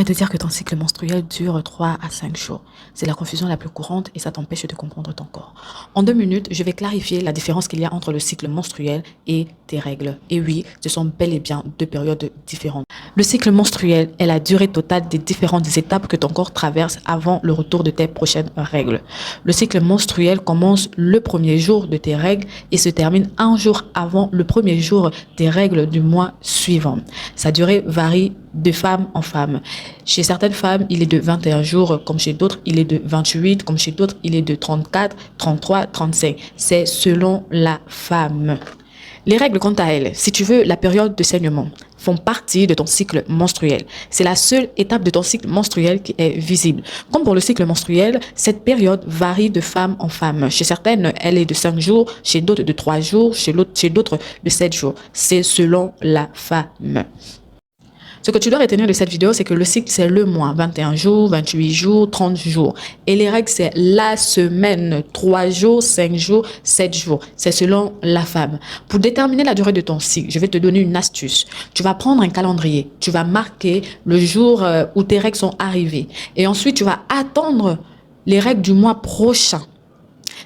De dire que ton cycle menstruel dure 3 à 5 jours. C'est la confusion la plus courante et ça t'empêche de comprendre ton corps. En 2 minutes, je vais clarifier la différence qu'il y a entre le cycle menstruel et tes règles. Et oui, ce sont bel et bien deux périodes différentes. Le cycle menstruel est la durée totale des différentes étapes que ton corps traverse avant le retour de tes prochaines règles. Le cycle menstruel commence le premier jour de tes règles et se termine un jour avant le premier jour des règles du mois suivant. Sa durée varie de femme en femme. Chez certaines femmes, il est de 21 jours, comme chez d'autres, il est de 28, comme chez d'autres, il est de 34, 33, 35. C'est selon la femme. Les règles, quant à elles, si tu veux, la période de saignement, font partie de ton cycle menstruel. C'est la seule étape de ton cycle menstruel qui est visible. Comme pour le cycle menstruel, cette période varie de femme en femme. Chez certaines, elle est de 5 jours, chez d'autres de 3 jours, chez d'autres de 7 jours. C'est selon la femme. Ce que tu dois retenir de cette vidéo, c'est que le cycle, c'est le mois, 21 jours, 28 jours, 30 jours. Et les règles, c'est la semaine, 3 jours, 5 jours, 7 jours. C'est selon la femme. Pour déterminer la durée de ton cycle, je vais te donner une astuce. Tu vas prendre un calendrier. Tu vas marquer le jour où tes règles sont arrivées. Et ensuite, tu vas attendre les règles du mois prochain.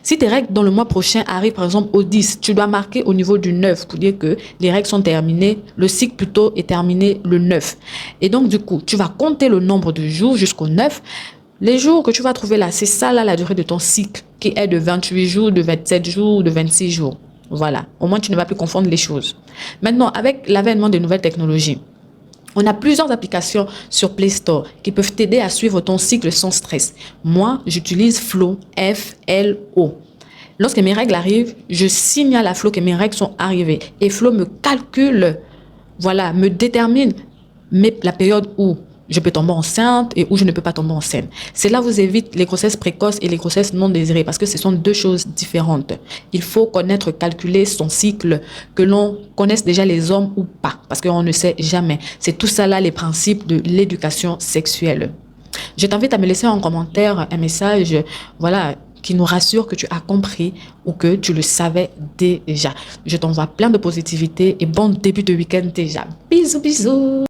Si tes règles dans le mois prochain arrivent par exemple au 10, tu dois marquer au niveau du 9 pour dire que les règles sont terminées, le cycle plutôt est terminé le 9. Et donc du coup, tu vas compter le nombre de jours jusqu'au 9. Les jours que tu vas trouver là, c'est ça là la durée de ton cycle qui est de 28 jours, de 27 jours, de 26 jours. Voilà, au moins tu ne vas plus confondre les choses. Maintenant, avec l'avènement des nouvelles technologies, on a plusieurs applications sur Play Store qui peuvent t'aider à suivre ton cycle sans stress. Moi, j'utilise Flo, F-L-O. Lorsque mes règles arrivent, je signale à Flo que mes règles sont arrivées. Et Flo me calcule, voilà, me détermine la période où je peux tomber enceinte et où je ne peux pas tomber enceinte. Cela vous évite les grossesses précoces et les grossesses non désirées parce que ce sont deux choses différentes. Il faut connaître, calculer son cycle, que l'on connaisse déjà les hommes ou pas, parce qu'on ne sait jamais. C'est tout ça là les principes de l'éducation sexuelle. Je t'invite à me laisser en commentaire un message, voilà, qui nous rassure que tu as compris ou que tu le savais déjà. Je t'envoie plein de positivité et bon début de week-end déjà. Bisous, bisous.